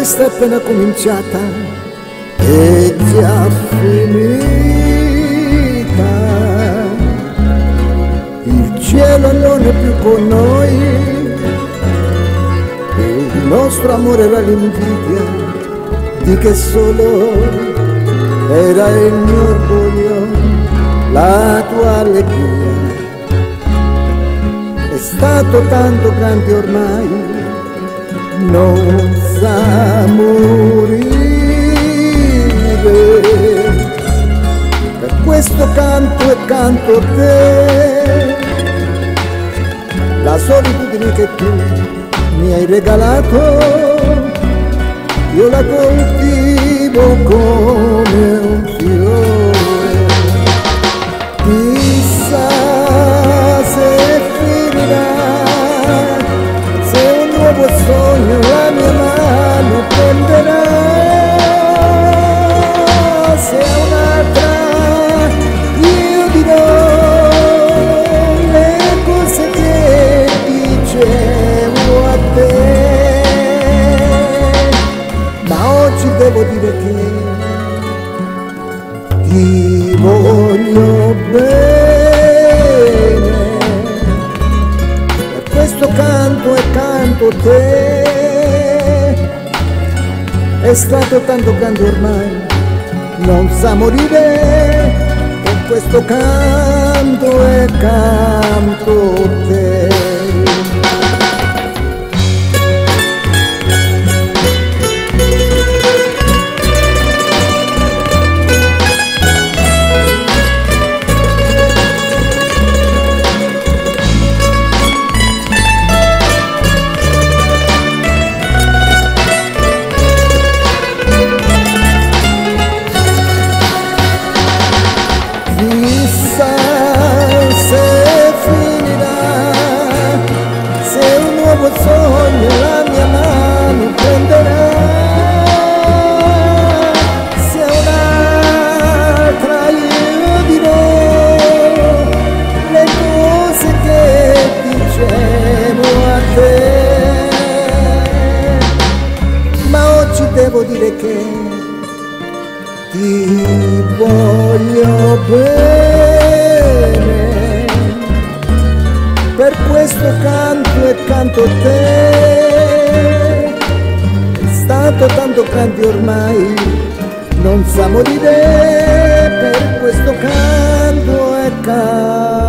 festa è appena cominciata e già finita. Il cielo non è più con noi, il nostro amore era l'invidia di che solo era il mio orgoglio, la tua allegria. È stato tanto grande ormai, non sa morire. Per questo canto e canto te, la solitudine che tu mi hai regalato, io la coltivo come un fiore. Chissà se finirà, se un nuovo sogno la mia mano prenderà, se a un'altra io dirò le cose che dicevo a te. Ma oggi devo dire che ti voglio bene, per questo canto e canto te. È stato tanto grande ormai, non sa morire, per questo canto e canto te. Chissà se finirà, se un nuovo sogno la mia mano prenderà, se a un'altra io dirò le cose che dicevo a te. Ma oggi devo dire che ti voglio bene, per questo canto e canto te. È stato tanto grande ormai, non sa morire, per questo canto e canto.